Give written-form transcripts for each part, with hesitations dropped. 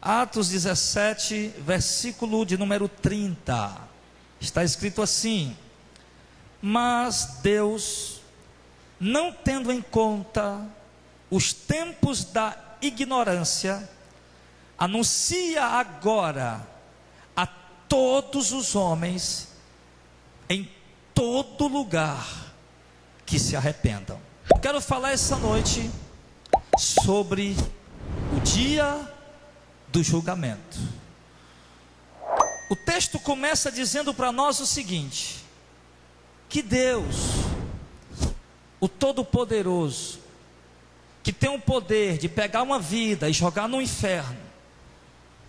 Atos 17, versículo de número 30. Está escrito assim: mas Deus, não tendo em conta os tempos da ignorância, anuncia agora a todos os homens em todo lugar que se arrependam. Eu quero falar essa noite sobre o dia do julgamento. O texto começa dizendo para nós o seguinte: que Deus, o Todo-Poderoso, que tem o poder de pegar uma vida e jogar no inferno,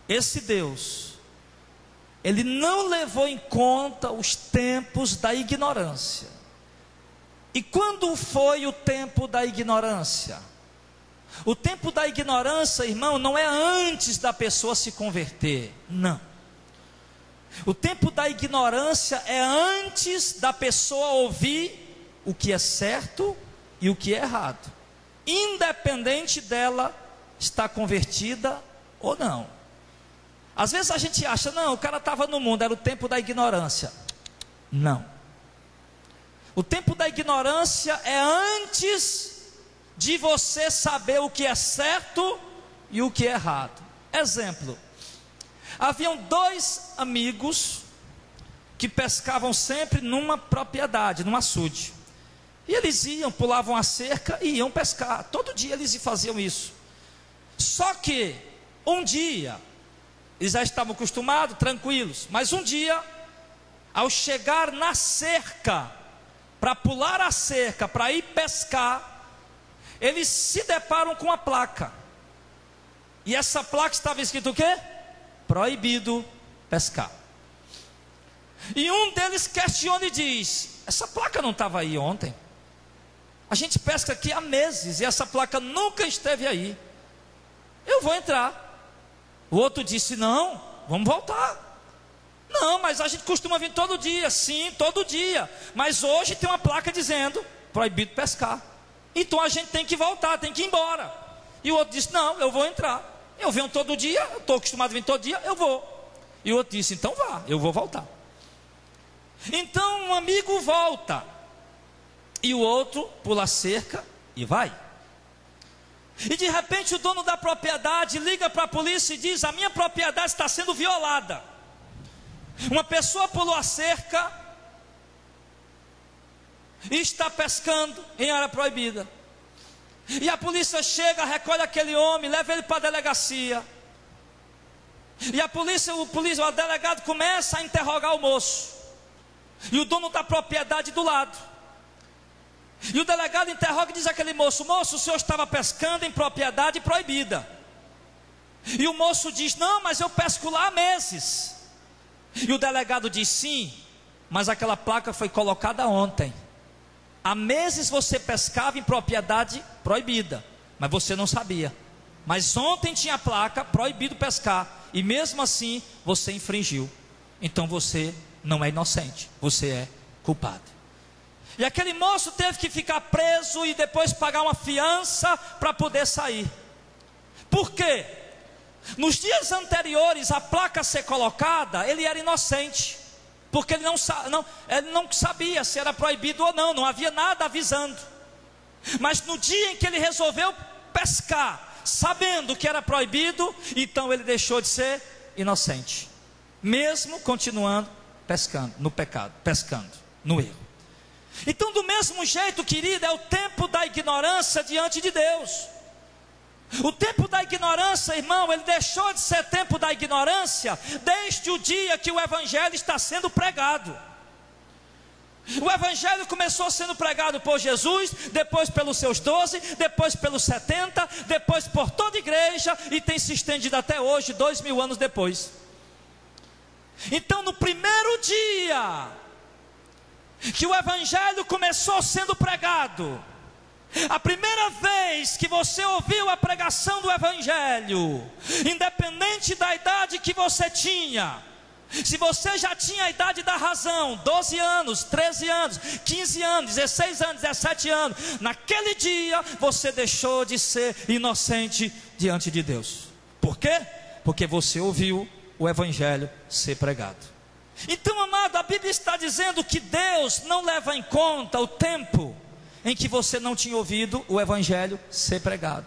esse Deus, Ele não levou em conta os tempos da ignorância. E quando foi o tempo da ignorância? O tempo da ignorância, irmão, não é antes da pessoa se converter, não. O tempo da ignorância é antes da pessoa ouvir o que é certo e o que é errado, independente dela estar convertida ou não. Às vezes a gente acha, não, o cara estava no mundo, era o tempo da ignorância. Não. O tempo da ignorância é antes de você saber o que é certo e o que é errado. Exemplo: haviam dois amigos que pescavam sempre numa propriedade, num açude. E eles iam, pulavam a cerca e iam pescar. Todo dia eles faziam isso. Só que um dia, eles já estavam acostumados, tranquilos. Mas um dia, ao chegar na cerca, para pular a cerca, para ir pescar, eles se deparam com uma placa. E essa placa estava escrito o quê? Proibido pescar. E um deles questiona e diz: essa placa não estava aí ontem? A gente pesca aqui há meses e essa placa nunca esteve aí. Eu vou entrar. O outro disse: não, vamos voltar. Não, mas a gente costuma vir todo dia. Sim, todo dia. Mas hoje tem uma placa dizendo proibido pescar. Então a gente tem que voltar, tem que ir embora. E o outro disse: não, eu vou entrar. Eu venho todo dia, eu estou acostumado a vir todo dia, eu vou. E o outro disse: então vá, eu vou voltar. Então um amigo volta e o outro pula a cerca e vai. E de repente o dono da propriedade liga para a polícia e diz: a minha propriedade está sendo violada. Uma pessoa pulou a cerca e está pescando em área proibida. E a polícia chega, recolhe aquele homem, leva ele para a delegacia. E o delegado começa a interrogar o moço. E o dono da propriedade do lado. E o delegado interroga e diz àquele moço: moço, o senhor estava pescando em propriedade proibida. E o moço diz: não, mas eu pesco lá há meses. E o delegado diz: sim, mas aquela placa foi colocada ontem. Há meses você pescava em propriedade proibida, mas você não sabia. Mas ontem tinha a placa proibido pescar, e mesmo assim você infringiu. Então você não é inocente, você é culpado. E aquele moço teve que ficar preso e depois pagar uma fiança para poder sair. Por quê? Nos dias anteriores a placa ser colocada, ele era inocente, porque ele não sabia se era proibido ou não, não havia nada avisando. Mas no dia em que ele resolveu pescar, sabendo que era proibido, então ele deixou de ser inocente, mesmo continuando pescando no pecado, pescando no erro. Então, do mesmo jeito, querido, é o tempo da ignorância diante de Deus. O tempo da ignorância, irmão, ele deixou de ser tempo da ignorância desde o dia que o evangelho está sendo pregado. O evangelho começou sendo pregado por Jesus, depois pelos seus 12, depois pelos 70, depois por toda a igreja, e tem se estendido até hoje, 2000 anos depois. Então, no primeiro dia que o evangelho começou sendo pregado, a primeira vez que você ouviu a pregação do evangelho, independente da idade que você tinha, se você já tinha a idade da razão, 12 anos, 13 anos, 15 anos, 16 anos, 17 anos, naquele dia você deixou de ser inocente diante de Deus. Por quê? porque você ouviu o evangelho ser pregado. Então, amado, a Bíblia está dizendo que Deus não leva em conta o tempo em que você não tinha ouvido o evangelho ser pregado.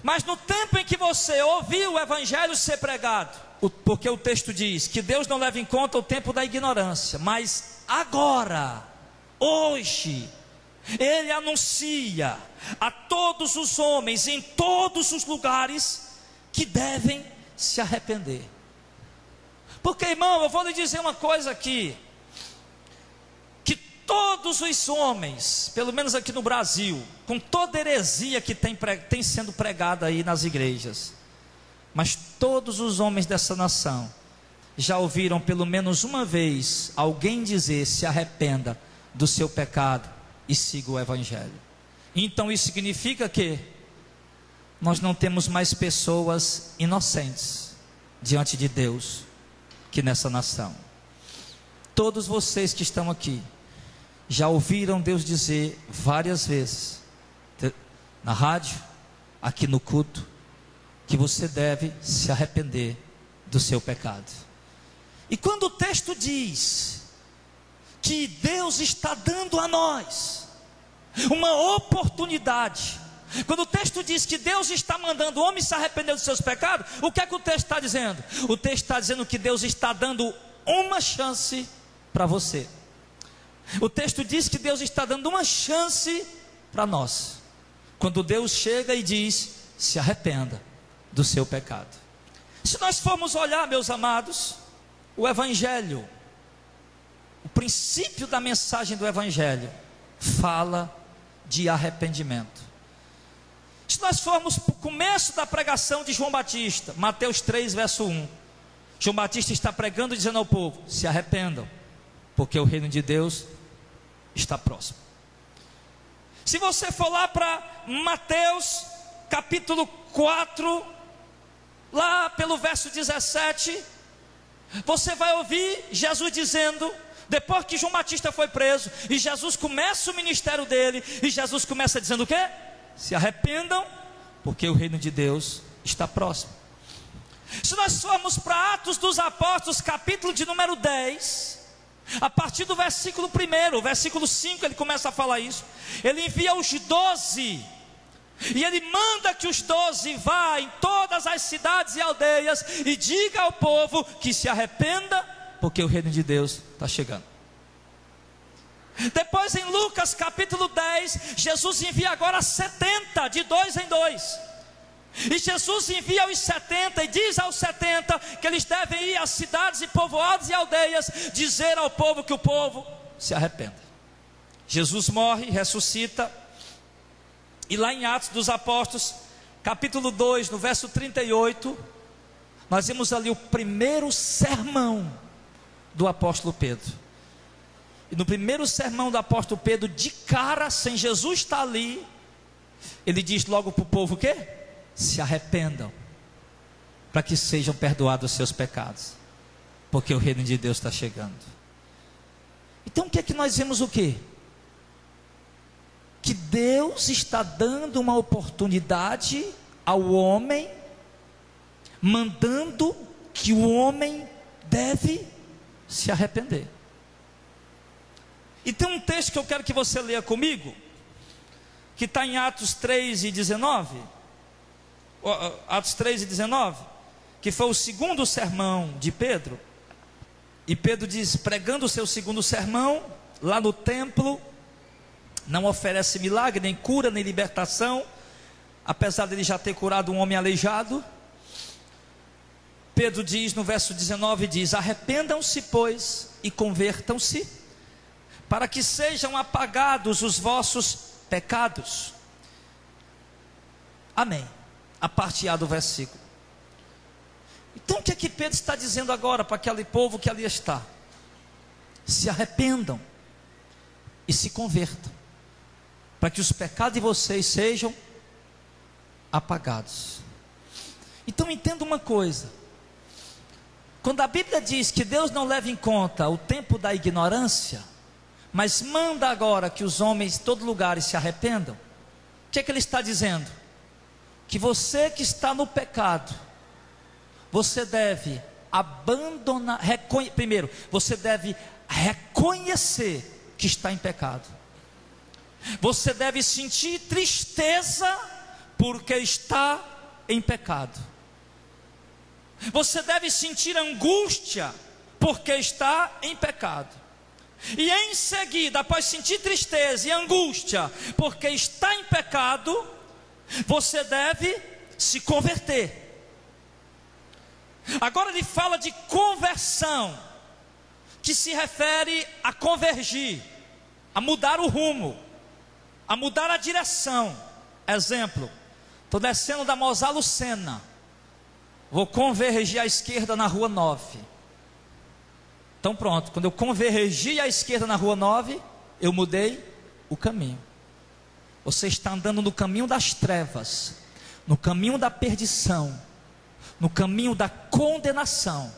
Mas no tempo em que você ouviu o evangelho ser pregado, porque o texto diz que Deus não leva em conta o tempo da ignorância, mas agora, hoje, Ele anuncia a todos os homens, em todos os lugares, que devem se arrepender. Porque, irmão, eu vou lhe dizer uma coisa aqui, que todos os homens, pelo menos aqui no Brasil, com toda heresia que tem sendo pregada aí nas igrejas, mas todos os homens dessa nação já ouviram pelo menos uma vez alguém dizer: se arrependa do seu pecado e siga o evangelho. Então isso significa que nós não temos mais pessoas inocentes diante de Deus que nessa nação. Todos vocês que estão aqui já ouviram Deus dizer várias vezes, na rádio, aqui no culto, que você deve se arrepender do seu pecado. E quando o texto diz que Deus está dando a nós uma oportunidade, quando o texto diz que Deus está mandando o homem se arrepender dos seus pecados, o que é que o texto está dizendo? O texto está dizendo que Deus está dando uma chance para você. O texto diz que Deus está dando uma chance para nós. Quando Deus chega e diz: se arrependa do seu pecado. Se nós formos olhar, meus amados, o evangelho, o princípio da mensagem do evangelho fala de arrependimento. Se nós formos para o começo da pregação de João Batista, Mateus 3, verso 1, João Batista está pregando e dizendo ao povo: se arrependam, porque o reino de Deus está próximo. Se você for lá para Mateus capítulo 4, lá pelo verso 17, você vai ouvir Jesus dizendo, depois que João Batista foi preso, e Jesus começa o ministério dele, e Jesus começa dizendo o quê? Se arrependam, porque o reino de Deus está próximo. Se nós formos para Atos dos Apóstolos, capítulo de número 10, a partir do versículo 1, o versículo 5, ele começa a falar isso. Ele envia os 12, e ele manda que os 12 vá em todas as cidades e aldeias e diga ao povo que se arrependa, porque o reino de Deus está chegando. Depois em Lucas capítulo 10, Jesus envia agora 70, de 2 em 2. E Jesus envia os 70 e diz aos 70 que eles devem ir às cidades e povoados e aldeias, dizer ao povo que o povo se arrependa. Jesus morre, ressuscita, e lá em Atos dos Apóstolos, capítulo 2, no verso 38, nós vemos ali o primeiro sermão do apóstolo Pedro. E no primeiro sermão do apóstolo Pedro, de cara, sem Jesus estar ali, ele diz logo para o povo o quê? Se arrependam, para que sejam perdoados os seus pecados, porque o reino de Deus está chegando. Então o que é que nós vemos o quê? Que Deus está dando uma oportunidade ao homem, mandando que o homem deve se arrepender. E tem um texto que eu quero que você leia comigo, que está em Atos 3 e 19, Atos 3 e 19, que foi o segundo sermão de Pedro. E Pedro diz, pregando o seu segundo sermão, lá no templo, não oferece milagre, nem cura, nem libertação, apesar de ele já ter curado um homem aleijado. Pedro diz no verso 19, diz: arrependam-se, pois, e convertam-se, para que sejam apagados os vossos pecados. Amém. A parte A do versículo. Então o que é que Pedro está dizendo agora para aquele povo que ali está? Se arrependam e se convertam, para que os pecados de vocês sejam apagados. Então entenda uma coisa: quando a Bíblia diz que Deus não leva em conta o tempo da ignorância, mas manda agora que os homens em todo lugar se arrependam, o que é que ele está dizendo? Que você que está no pecado, você deve abandonar, primeiro, você deve reconhecer que está em pecado. Você deve sentir tristeza porque está em pecado. Você deve sentir angústia porque está em pecado. E em seguida, após sentir tristeza e angústia porque está em pecado, você deve se converter. Agora ele fala de conversão, que se refere a convergir, a mudar o rumo, a mudar a direção. Exemplo, estou descendo da Mozar Lucena, vou convergir à esquerda na rua 9. Então pronto, quando eu convergi à esquerda na rua 9, eu mudei o caminho. Você está andando no caminho das trevas, no caminho da perdição, no caminho da condenação.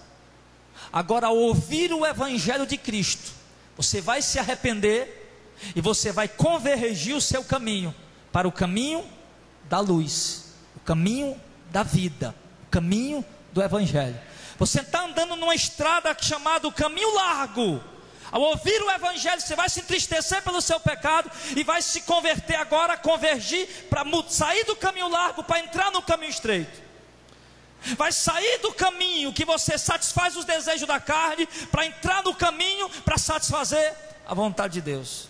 Agora, ao ouvir o Evangelho de Cristo, você vai se arrepender e você vai convergir o seu caminho para o caminho da luz, o caminho da vida, o caminho do Evangelho. Você está andando numa estrada chamada caminho largo. Ao ouvir o Evangelho, você vai se entristecer pelo seu pecado e vai se converter agora, convergir para sair do caminho largo para entrar no caminho estreito. Vai sair do caminho que você satisfaz os desejos da carne para entrar no caminho para satisfazer a vontade de Deus.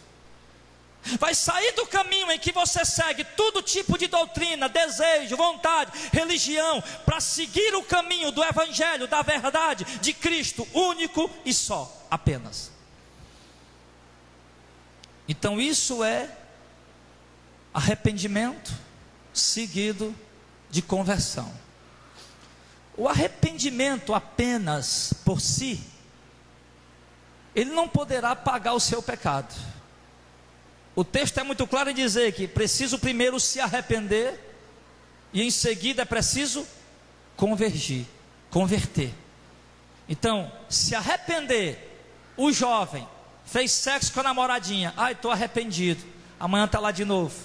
Vai sair do caminho em que você segue todo tipo de doutrina, desejo, vontade, religião, para seguir o caminho do Evangelho, da verdade, de Cristo, único e só, apenas. Então isso é arrependimento seguido de conversão. O arrependimento apenas por si, ele não poderá pagar o seu pecado. O texto é muito claro em dizer que preciso primeiro se arrepender e em seguida é preciso converter. Então, se arrepender, o jovem fez sexo com a namoradinha, estou arrependido, amanhã está lá de novo.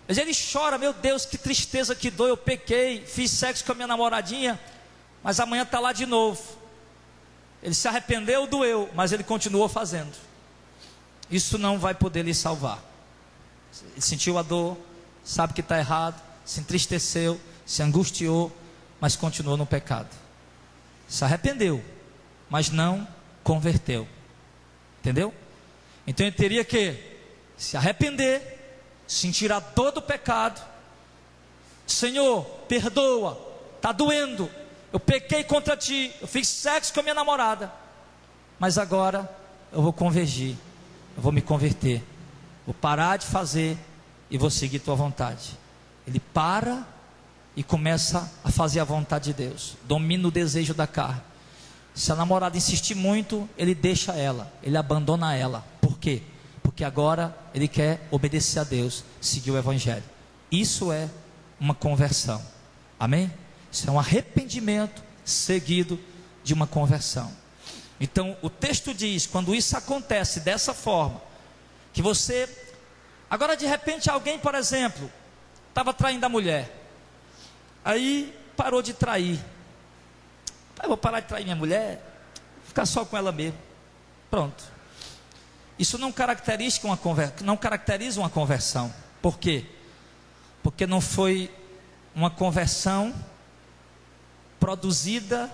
Mas ele chora, meu Deus, que tristeza, que dor, eu pequei, fiz sexo com a minha namoradinha, mas amanhã está lá de novo. Ele se arrependeu, doeu, mas ele continuou fazendo. Isso não vai poder lhe salvar. Ele sentiu a dor, sabe que está errado, se entristeceu, se angustiou, mas continuou no pecado. Se arrependeu, mas não converteu. Entendeu? Então ele teria que se arrepender, sentir a dor do pecado. Senhor, perdoa, está doendo, eu pequei contra ti, eu fiz sexo com a minha namorada, mas agora eu vou convergir, eu vou me converter, vou parar de fazer e vou seguir tua vontade. Ele para e começa a fazer a vontade de Deus, domina o desejo da carne. Se a namorada insistir muito, ele deixa ela, ele abandona ela. Por quê? Porque agora ele quer obedecer a Deus, seguir o Evangelho. Isso é uma conversão. Amém? Isso é um arrependimento seguido de uma conversão. Então o texto diz, quando isso acontece dessa forma, que você, agora de repente alguém, por exemplo, estava traindo a mulher, aí parou de trair. Eu vou parar de trair minha mulher, vou ficar só com ela mesmo. Pronto. Isso não caracteriza uma conversão. Por quê? Porque não foi uma conversão produzida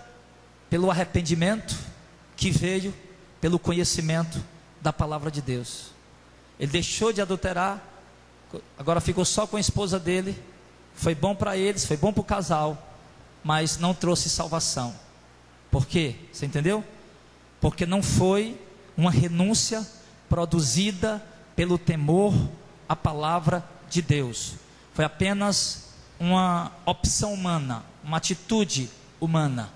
pelo arrependimento que veio pelo conhecimento da palavra de Deus. Ele deixou de adulterar, agora ficou só com a esposa dele. Foi bom para eles, foi bom para o casal, mas não trouxe salvação. Por quê? Você entendeu? Porque não foi uma renúncia produzida pelo temor à palavra de Deus. Foi apenas uma opção humana, uma atitude humana.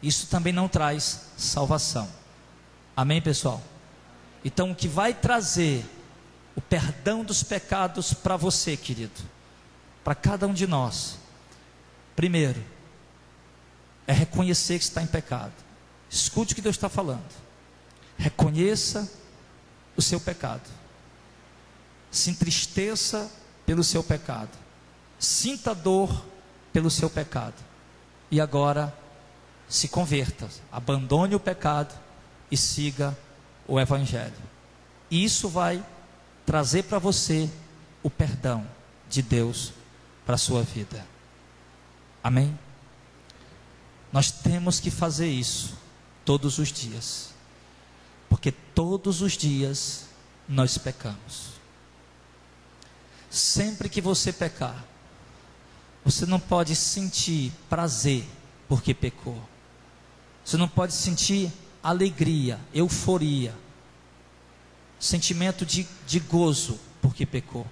Isso também não traz salvação. Amém, pessoal? Então o que vai trazer o perdão dos pecados para você, querido, para cada um de nós, primeiro, é reconhecer que está em pecado. Escute o que Deus está falando. Reconheça o seu pecado. Se entristeça pelo seu pecado. Sinta dor pelo seu pecado. E agora se converta, abandone o pecado e siga o Evangelho. E isso vai trazer para você o perdão de Deus para a sua vida. Amém? Nós temos que fazer isso todos os dias, porque todos os dias nós pecamos. Sempre que você pecar, você não pode sentir prazer porque pecou. Você não pode sentir alegria, euforia, sentimento de gozo porque pecou.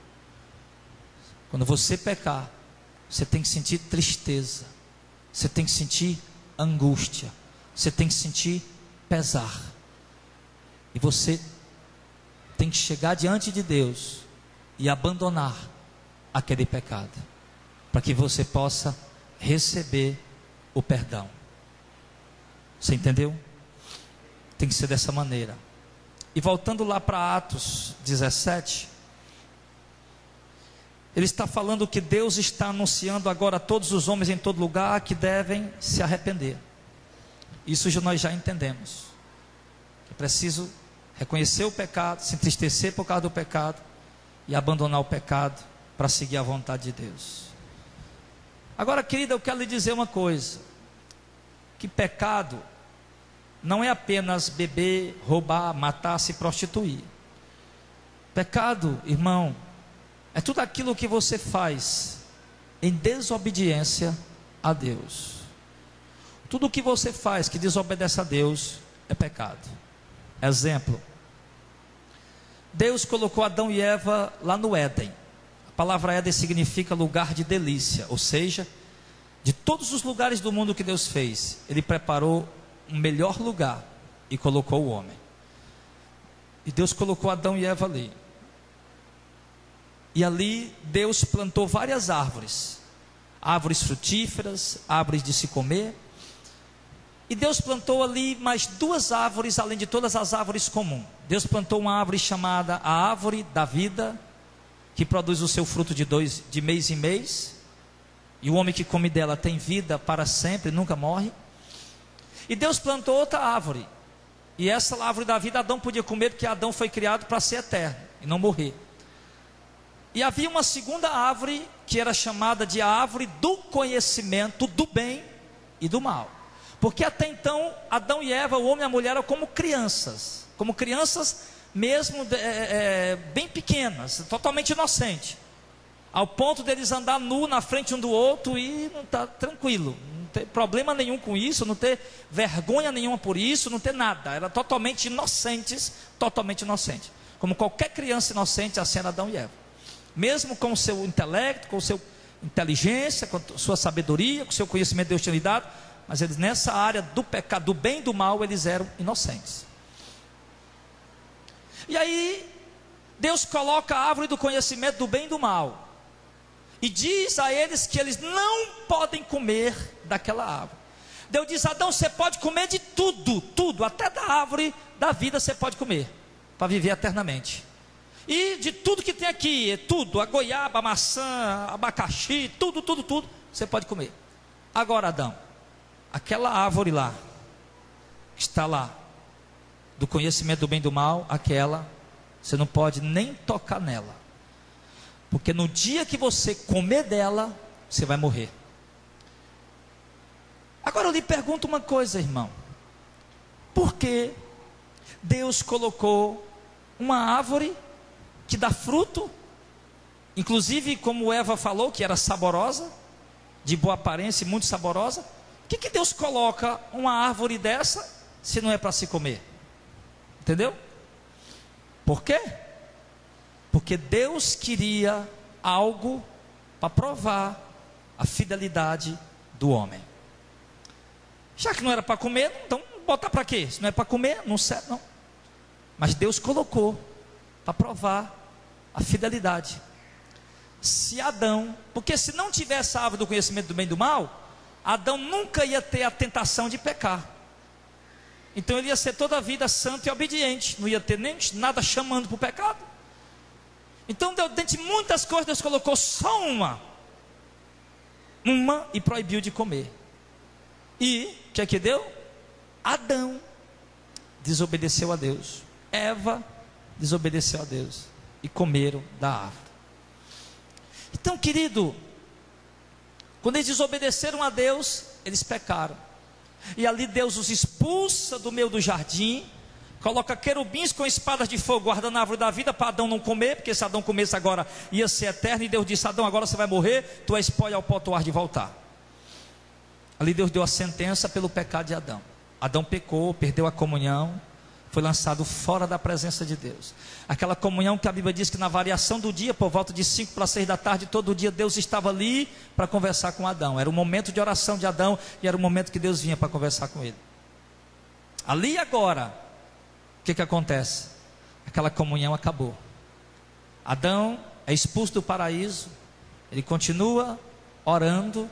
Quando você pecar, você tem que sentir tristeza, você tem que sentir angústia, você tem que sentir pesar. E você tem que chegar diante de Deus e abandonar aquele pecado, para que você possa receber o perdão. Você entendeu? Tem que ser dessa maneira. E voltando lá para Atos 17, ele está falando que Deus está anunciando agora a todos os homens em todo lugar que devem se arrepender. Isso nós já entendemos. É preciso reconhecer o pecado, se entristecer por causa do pecado e abandonar o pecado para seguir a vontade de Deus. Agora, querida, eu quero lhe dizer uma coisa: que pecado não é apenas beber, roubar, matar, se prostituir. Pecado, irmão, é tudo aquilo que você faz em desobediência a Deus. Tudo o que você faz que desobedece a Deus é pecado. Exemplo: Deus colocou Adão e Eva lá no Éden. A palavra Éden significa lugar de delícia, ou seja, de todos os lugares do mundo que Deus fez, Ele preparou um melhor lugar e colocou o homem. E Deus colocou Adão e Eva ali. E ali Deus plantou várias árvores, árvores frutíferas, árvores de se comer. E Deus plantou ali mais duas árvores, além de todas as árvores comuns. Deus plantou uma árvore chamada a árvore da vida, que produz o seu fruto de mês em mês. E o homem que come dela tem vida para sempre, nunca morre. E Deus plantou outra árvore. E essa árvore da vida Adão podia comer, porque Adão foi criado para ser eterno e não morrer. E havia uma segunda árvore, que era chamada de a árvore do conhecimento do bem e do mal. Porque até então, Adão e Eva, o homem e a mulher, eram como crianças mesmo, bem pequenas, totalmente inocentes, ao ponto deles andar nu na frente um do outro e não estar tranquilo, não ter problema nenhum com isso, não ter vergonha nenhuma por isso, não ter nada. Eram totalmente inocentes, como qualquer criança inocente, assim era Adão e Eva, mesmo com o seu intelecto, com a sua inteligência, com a sua sabedoria, com o seu conhecimento que Deus tinha lhe dado. Mas eles, nessa área do pecado, do bem e do mal, eles eram inocentes. E aí Deus coloca a árvore do conhecimento do bem e do mal, e diz a eles que eles não podem comer daquela árvore. Deus diz: Adão, você pode comer de tudo, até da árvore da vida você pode comer, para viver eternamente. E de tudo que tem aqui, tudo, a goiaba, a maçã, abacaxi, tudo, você pode comer. Agora, Adão, aquela árvore lá, que está lá, do conhecimento do bem e do mal, aquela, você não pode nem tocar nela, porque no dia que você comer dela, você vai morrer. Agora eu lhe pergunto uma coisa, irmão: por que Deus colocou uma árvore que dá fruto, inclusive como Eva falou, que era saborosa, de boa aparência e muito saborosa? Por que Deus coloca uma árvore dessa, se não é para se comer? Entendeu? Por quê? Porque Deus queria algo para provar a fidelidade do homem. Já que não era para comer, então botar para quê? Se não é para comer, não serve não. Mas Deus colocou para provar a fidelidade. Se Adão, porque se não tivesse a árvore do conhecimento do bem e do mal, Adão nunca ia ter a tentação de pecar. Então ele ia ser toda a vida santo e obediente, não ia ter nem nada chamando para o pecado. Então, dentre muitas coisas, Deus colocou só uma e proibiu de comer. E que é que deu? Adão desobedeceu a Deus, Eva desobedeceu a Deus e comeram da árvore. Então, querido, quando eles desobedeceram a Deus, eles pecaram, e ali Deus os expulsa do meio do jardim, coloca querubins com espadas de fogo guardando a árvore da vida para Adão não comer, porque se Adão comesse agora ia ser eterno, e Deus disse: Adão, agora você vai morrer, tu és pó e ao pó tu hás de voltar. Ali Deus deu a sentença pelo pecado de Adão. Adão pecou, perdeu a comunhão, foi lançado fora da presença de Deus. Aquela comunhão que a Bíblia diz que na variação do dia, por volta de 5 para 6 da tarde, todo dia Deus estava ali para conversar com Adão. Era o momento de oração de Adão, e era o momento que Deus vinha para conversar com ele. Ali agora, o que acontece? Aquela comunhão acabou. Adão é expulso do paraíso, ele continua orando,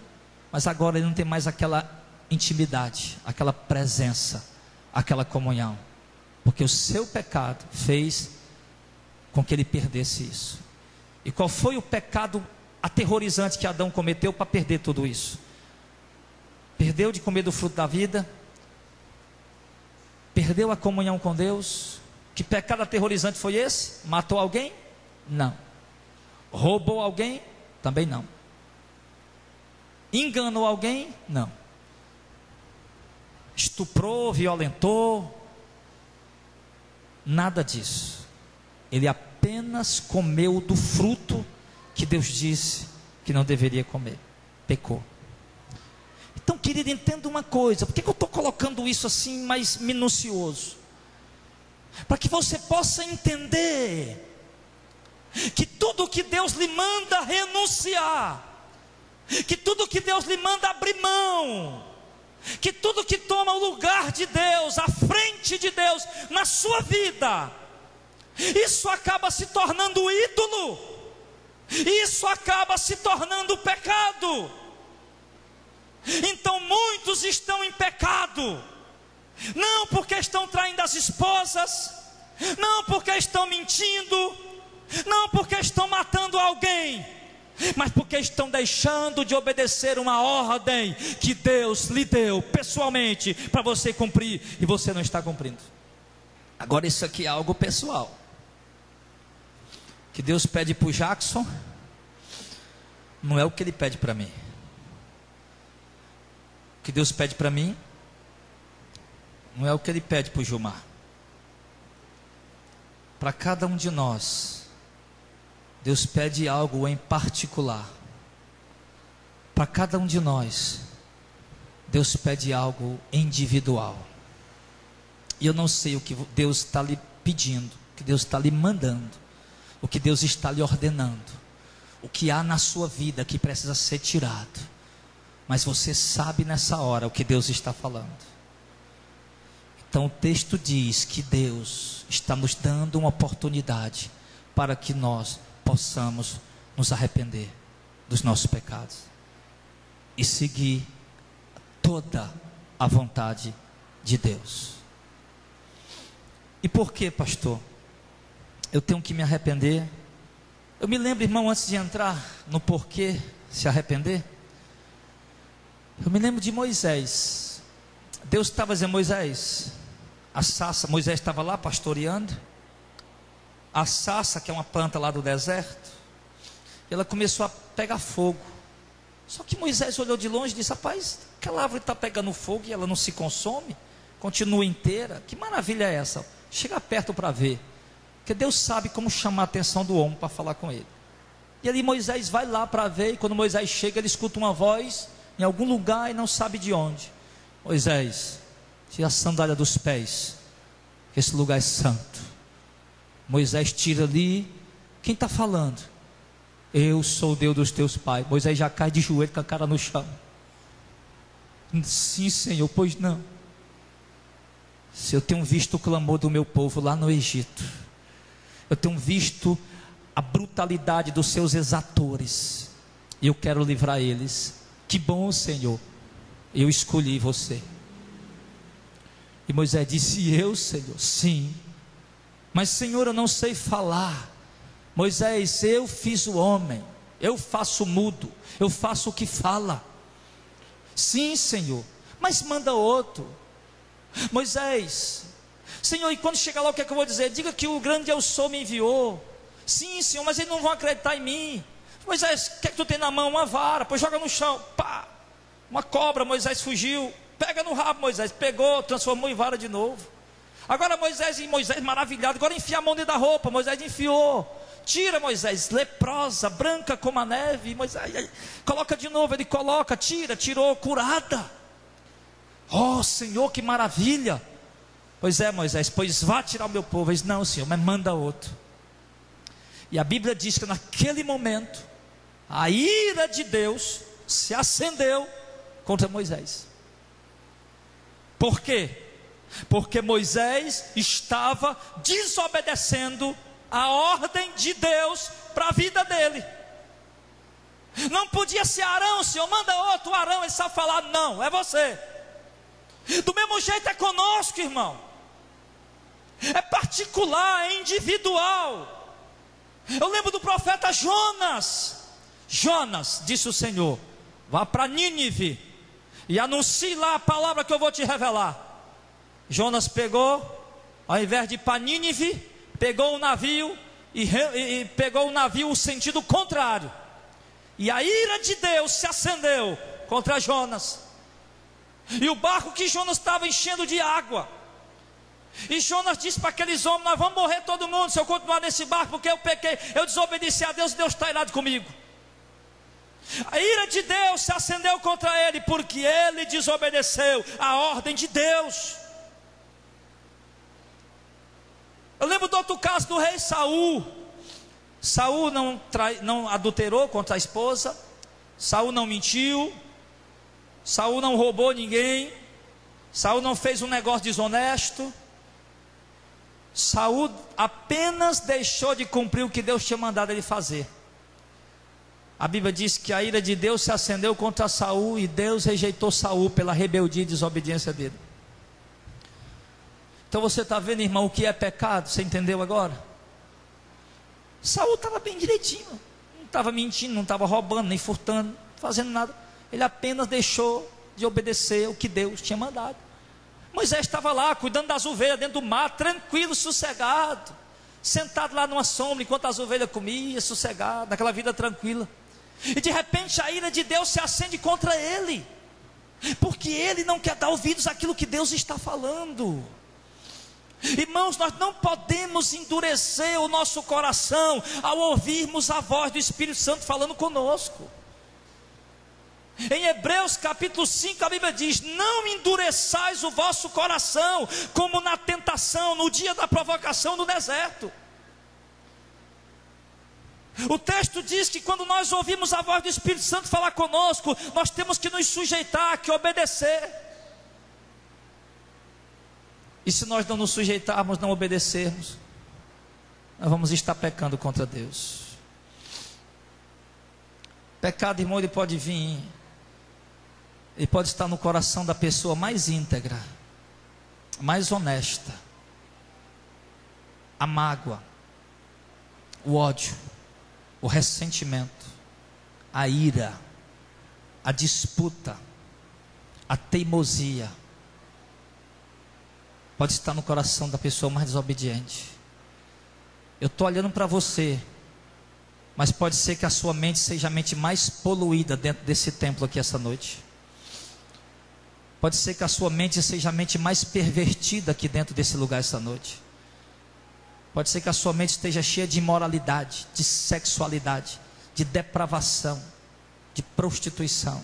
mas agora ele não tem mais aquela intimidade, aquela presença, aquela comunhão, porque o seu pecado fez com que ele perdesse isso. E qual foi o pecado aterrorizante que Adão cometeu para perder tudo isso? Perdeu de comer do fruto da vida, perdeu a comunhão com Deus. Que pecado aterrorizante foi esse? Matou alguém? Não. Roubou alguém? Também não. Enganou alguém? Não. Estuprou, violentou? Nada disso. Ele apenas comeu do fruto que Deus disse que não deveria comer. Pecou. Então, querido, entenda uma coisa. Por que eu estou colocando isso assim mais minucioso? Para que você possa entender que tudo que Deus lhe manda renunciar, que tudo que Deus lhe manda abrir mão, que tudo que toma o lugar de Deus, a frente de Deus na sua vida, isso acaba se tornando ídolo, isso acaba se tornando pecado. Então muitos estão em pecado, não porque estão traindo as esposas, não porque estão mentindo, não porque estão matando alguém, mas porque estão deixando de obedecer uma ordem que Deus lhe deu pessoalmente para você cumprir, e você não está cumprindo. Agora isso aqui é algo pessoal, que Deus pede para o Jackson, não é o que Ele pede para mim. O que Deus pede para mim não é o que Ele pede para o Gilmar. Para cada um de nós, Deus pede algo em particular. Para cada um de nós, Deus pede algo individual. E eu não sei o que Deus está lhe pedindo, o que Deus está lhe mandando, o que Deus está lhe ordenando, o que há na sua vida que precisa ser tirado. Mas você sabe nessa hora o que Deus está falando. Então o texto diz que Deus está nos dando uma oportunidade para que nós possamos nos arrepender dos nossos pecados e seguir toda a vontade de Deus. E por que, pastor, eu tenho que me arrepender? Eu me lembro, irmão, antes de entrar no porquê se arrepender, eu me lembro de Moisés. Deus estava dizendo: Moisés, a sarça, Moisés estava lá pastoreando a sarça, que é uma planta lá do deserto, e ela começou a pegar fogo. Só que Moisés olhou de longe e disse: rapaz, aquela árvore está pegando fogo e ela não se consome, continua inteira, que maravilha é essa? Chega perto para ver, porque Deus sabe como chamar a atenção do homem para falar com ele. E ali Moisés vai lá para ver, e quando Moisés chega, ele escuta uma voz em algum lugar e não sabe de onde: Moisés, tira a sandália dos pés, que esse lugar é santo. Moisés tira ali. Quem está falando? Eu sou o Deus dos teus pais. Moisés já cai de joelho com a cara no chão. Sim, Senhor, pois não. Se eu tenho visto o clamor do meu povo lá no Egito, eu tenho visto a brutalidade dos seus exatores, e eu quero livrar eles. Que bom, Senhor, eu escolhi você. E Moisés disse: eu, Senhor? Sim, mas Senhor, eu não sei falar. Moisés, eu fiz o homem, eu faço mudo, eu faço o que fala. Sim, Senhor, mas manda outro. Moisés, Senhor, e quando chegar lá, o que é que eu vou dizer? Diga que o grande eu sou me enviou. Sim, Senhor, mas eles não vão acreditar em mim. Moisés, o que é que tu tem na mão? Uma vara, pois joga no chão, pá, uma cobra. Moisés fugiu, pega no rabo. Moisés pegou, transformou em vara de novo. Agora Moisés maravilhado, agora enfia a mão dentro da roupa. Moisés enfiou, tira. Moisés, leprosa, branca como a neve. Moisés, coloca de novo, ele coloca, tira, tirou, curada. Oh Senhor, que maravilha. Pois é, Moisés, pois vá tirar o meu povo. Ele diz, não Senhor, mas manda outro. E a Bíblia diz que naquele momento a ira de Deus se acendeu contra Moisés. Por quê? Porque Moisés estava desobedecendo a ordem de Deus para a vida dele. Não podia ser Arão, Senhor, manda outro. Arão, ele sabe falar, não, é você. Do mesmo jeito é conosco, irmão. É particular, é individual. Eu lembro do profeta Jonas. Jonas, disse o Senhor, vá para Nínive e anuncie lá a palavra que eu vou te revelar. Jonas pegou, ao invés de ir para Nínive, pegou o navio e pegou o navio o sentido contrário. E a ira de Deus se acendeu contra Jonas. E o barco que Jonas estava enchendo de água. E Jonas disse para aqueles homens, nós vamos morrer todo mundo se eu continuar nesse barco, porque eu pequei, eu desobedeci a Deus e Deus está irado comigo. A ira de Deus se acendeu contra ele, porque ele desobedeceu a ordem de Deus. Eu lembro do outro caso do rei Saul. Saul não adulterou contra a esposa. Saul não mentiu. Saul não roubou ninguém. Saul não fez um negócio desonesto. Saul apenas deixou de cumprir o que Deus tinha mandado ele fazer. A Bíblia diz que a ira de Deus se acendeu contra Saul e Deus rejeitou Saul pela rebeldia e desobediência dele. Então você está vendo, irmão, o que é pecado? Você entendeu agora? Saul estava bem direitinho, não estava mentindo, não estava roubando, nem furtando, fazendo nada. Ele apenas deixou de obedecer o que Deus tinha mandado. Moisés estava lá, cuidando das ovelhas dentro do mar, tranquilo, sossegado, sentado lá numa sombra, enquanto as ovelhas comiam, sossegado, naquela vida tranquila. E de repente a ira de Deus se acende contra ele, porque ele não quer dar ouvidos àquilo que Deus está falando. Irmãos, nós não podemos endurecer o nosso coração ao ouvirmos a voz do Espírito Santo falando conosco. Em Hebreus capítulo 5 a Bíblia diz, não endureçais o vosso coração, como na tentação, no dia da provocação no deserto. O texto diz que quando nós ouvimos a voz do Espírito Santo falar conosco, nós temos que nos sujeitar, que obedecer. E se nós não nos sujeitarmos, não obedecermos, nós vamos estar pecando contra Deus. Pecado, irmão, ele pode vir, ele pode estar no coração da pessoa mais íntegra, mais honesta. A mágoa, o ódio, o ressentimento, a ira, a disputa, a teimosia, pode estar no coração da pessoa mais desobediente. Eu estou olhando para você, mas pode ser que a sua mente seja a mente mais poluída dentro desse templo aqui essa noite. Pode ser que a sua mente seja a mente mais pervertida aqui dentro desse lugar essa noite. Pode ser que a sua mente esteja cheia de imoralidade, de sexualidade, de depravação, de prostituição.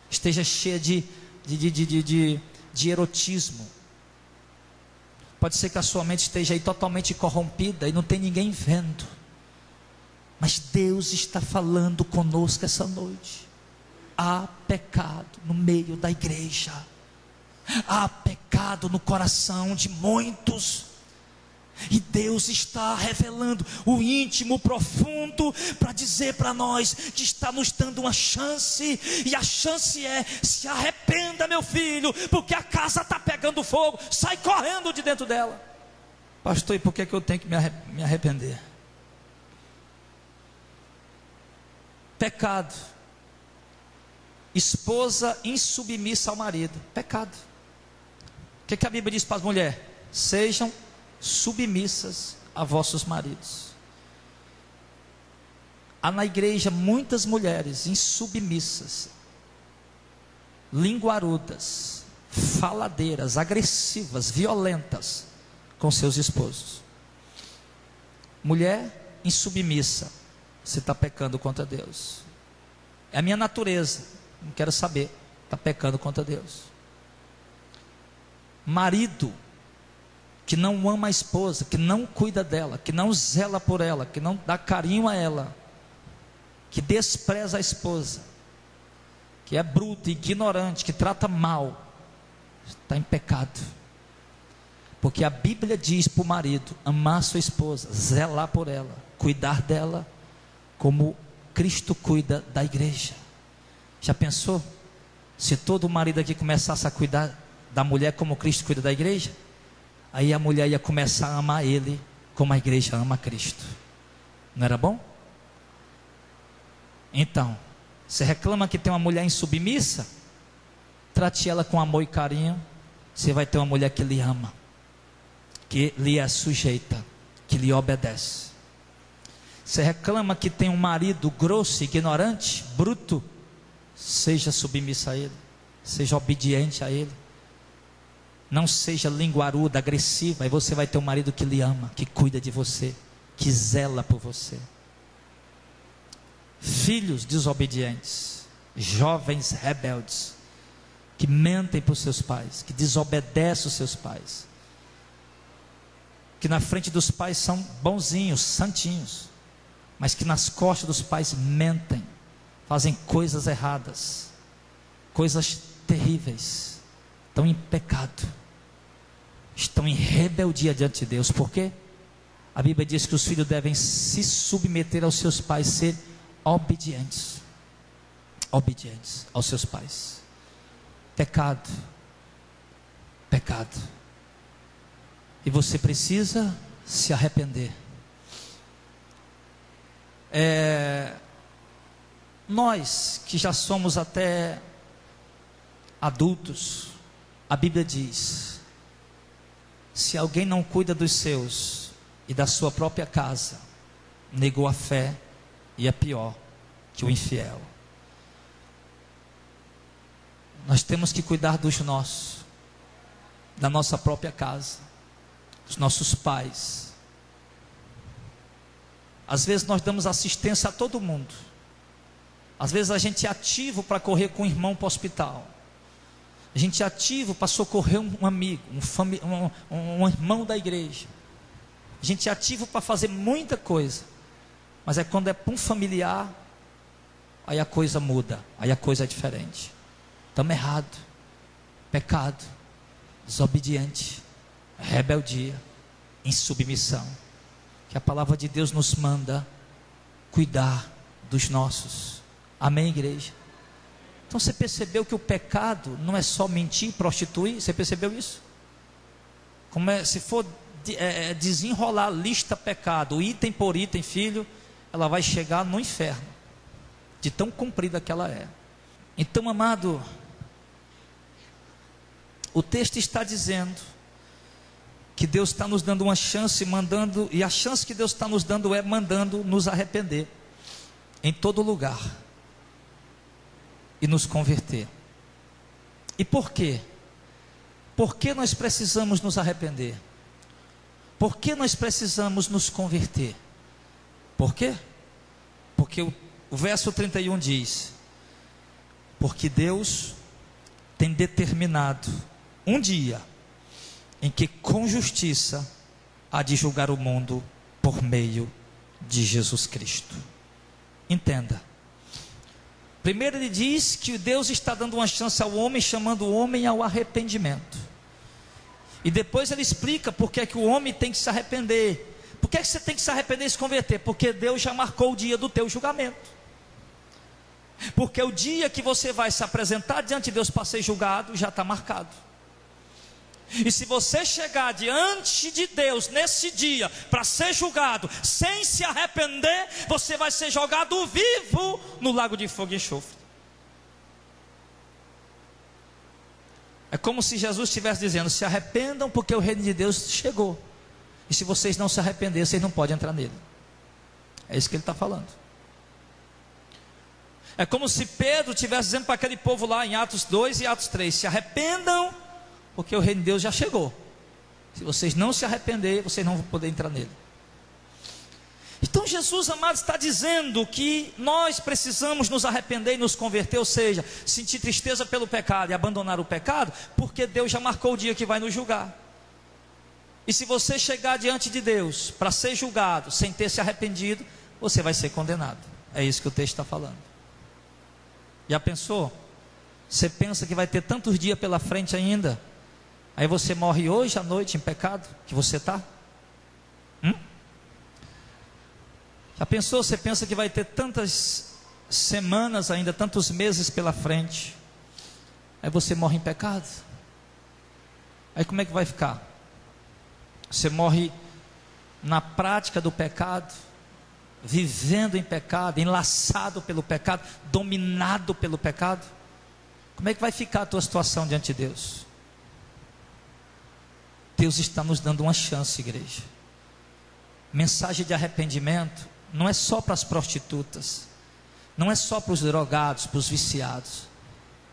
Esteja cheia de erotismo. Pode ser que a sua mente esteja aí totalmente corrompida e não tem ninguém vendo. Mas Deus está falando conosco essa noite. Há pecado no meio da igreja. Há pecado no coração de muitos. E Deus está revelando o íntimo, o profundo, para dizer para nós que está nos dando uma chance. E a chance é: se arrependa, meu filho, porque a casa está pegando fogo. Sai correndo de dentro dela. Pastor, e por que eu tenho que me arrepender? esposa insubmissa ao marido, pecado. O que a Bíblia diz para as mulheres? Sejam submissas a vossos maridos. Há na igreja muitas mulheres insubmissas, linguarudas, faladeiras, agressivas, violentas com seus esposos. Mulher insubmissa, você está pecando contra Deus. É a minha natureza, não quero saber, está pecando contra Deus. Marido que não ama a esposa, que não cuida dela, que não zela por ela, que não dá carinho a ela, que despreza a esposa, que é bruto, ignorante, que trata mal, está em pecado. Porque a Bíblia diz para o marido amar sua esposa, zelar por ela, cuidar dela, como Cristo cuida da igreja. Já pensou? Se todo marido aqui começasse a cuidar da mulher como Cristo cuida da igreja, aí a mulher ia começar a amar ele como a igreja ama Cristo. Não era bom? Então, você reclama que tem uma mulher insubmissa? Trate ela com amor e carinho. Você vai ter uma mulher que lhe ama, que lhe é sujeita, que lhe obedece. Você reclama que tem um marido grosso, ignorante, bruto? Seja submissa a ele, seja obediente a ele. Não seja linguaruda, agressiva. Aí você vai ter um marido que lhe ama, que cuida de você, que zela por você. Filhos desobedientes, jovens rebeldes, que mentem para os seus pais, que desobedecem os seus pais, que na frente dos pais são bonzinhos, santinhos, mas que nas costas dos pais mentem, fazem coisas erradas, coisas terríveis, estão em pecado, estão em rebeldia diante de Deus. Por quê? A Bíblia diz que os filhos devem se submeter aos seus pais, ser obedientes aos seus pais. Pecado, pecado. E você precisa se arrepender. Nós que já somos até adultos, a Bíblia diz: se alguém não cuida dos seus e da sua própria casa, negou a fé e é pior que o infiel. Nós temos que cuidar dos nossos, da nossa própria casa, dos nossos pais. Às vezes nós damos assistência a todo mundo. Às vezes a gente é ativo para correr com o irmão para o hospital. A gente é ativo para socorrer um amigo, um irmão da igreja. A gente é ativo para fazer muita coisa. Mas é quando é para um familiar, aí a coisa muda, aí a coisa é diferente. Estamos errados, pecado, desobediente, rebeldia, insubmissão. Que a palavra de Deus nos manda cuidar dos nossos. Amém, igreja? Então você percebeu que o pecado não é só mentir, prostituir? Você percebeu isso? Se for desenrolar a lista pecado, item por item, filho, ela vai chegar no inferno, de tão comprida que ela é. Então, amado, o texto está dizendo que Deus está nos dando uma chance, e a chance que Deus está nos dando é mandando nos arrepender em todo lugar e nos converter. E por quê? Por que nós precisamos nos arrepender? Por que nós precisamos nos converter? Por quê? Porque o verso 31 diz: porque Deus tem determinado um dia em que com justiça há de julgar o mundo por meio de Jesus Cristo. Entenda. Primeiro ele diz que Deus está dando uma chance ao homem, chamando o homem ao arrependimento. E depois ele explica por que é que o homem tem que se arrepender. Por que é que você tem que se arrepender e se converter? Porque Deus já marcou o dia do teu julgamento. Porque o dia que você vai se apresentar diante de Deus para ser julgado, já está marcado. E se você chegar diante de Deus nesse dia para ser julgado sem se arrepender, você vai ser jogado vivo no lago de fogo e enxofre. É como se Jesus estivesse dizendo: se arrependam, porque o reino de Deus chegou. E se vocês não se arrependerem, vocês não podem entrar nele. É isso que ele está falando. É como se Pedro estivesse dizendo para aquele povo lá em Atos 2 e Atos 3: se arrependam, porque o reino de Deus já chegou. Se vocês não se arrependerem, vocês não vão poder entrar nele. Então Jesus, amado, está dizendo que nós precisamos nos arrepender e nos converter, ou seja, sentir tristeza pelo pecado e abandonar o pecado, porque Deus já marcou o dia que vai nos julgar. E se você chegar diante de Deus para ser julgado sem ter se arrependido, você vai ser condenado. É isso que o texto está falando. Já pensou? Você pensa que vai ter tantos dias pela frente ainda, aí você morre hoje à noite em pecado que você está? Já pensou? Você pensa que vai ter tantas semanas ainda, tantos meses pela frente, aí você morre em pecado? Aí como é que vai ficar? Você morre na prática do pecado, vivendo em pecado, enlaçado pelo pecado, dominado pelo pecado. Como é que vai ficar a tua situação diante de Deus? Deus está nos dando uma chance, igreja. Mensagem de arrependimento não é só para as prostitutas, não é só para os drogados, para os viciados.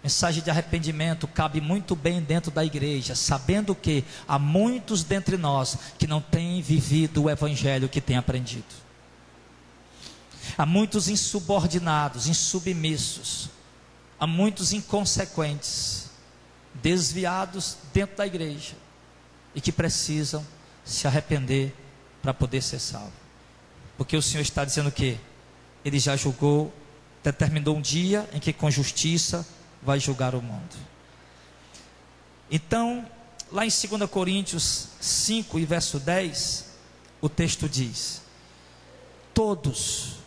Mensagem de arrependimento cabe muito bem dentro da igreja, sabendo que há muitos dentre nós que não têm vivido o evangelho que têm aprendido. Há muitos insubordinados, insubmissos, há muitos inconsequentes, desviados dentro da igreja e que precisam se arrepender para poder ser salvo. Porque o Senhor está dizendo que Ele já julgou, determinou um dia em que com justiça vai julgar o mundo. Então, lá em 2 Coríntios 5 e verso 10, o texto diz: todos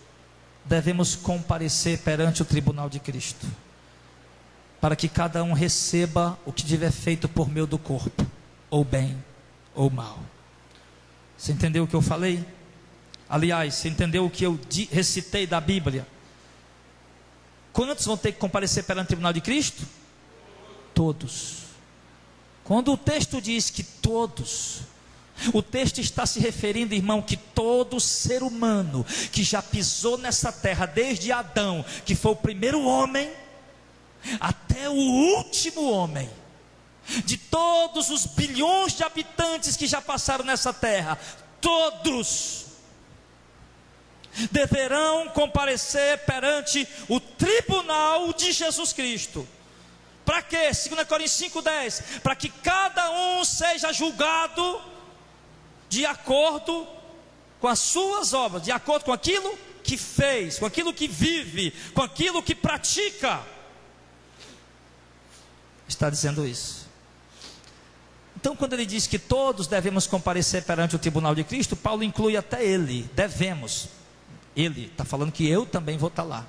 devemos comparecer perante o tribunal de Cristo, para que cada um receba o que tiver feito por meio do corpo, ou bem ou mal. Você entendeu o que eu falei? Aliás, você entendeu o que eu recitei da Bíblia? Quantos vão ter que comparecer perante o tribunal de Cristo? Todos. Quando o texto diz que todos, o texto está se referindo, irmão, que todo ser humano que já pisou nessa terra, desde Adão, que foi o primeiro homem, até o último homem, de todos os bilhões de habitantes que já passaram nessa terra, todos deverão comparecer perante o tribunal de Jesus Cristo. Para quê? 2 Coríntios 5,10: para que cada um seja julgado de acordo com as suas obras, de acordo com aquilo que fez, com aquilo que vive, com aquilo que pratica. Está dizendo isso. Então, quando ele diz que todos devemos comparecer perante o tribunal de Cristo, Paulo inclui até ele. Devemos. Ele está falando que eu também vou estar lá.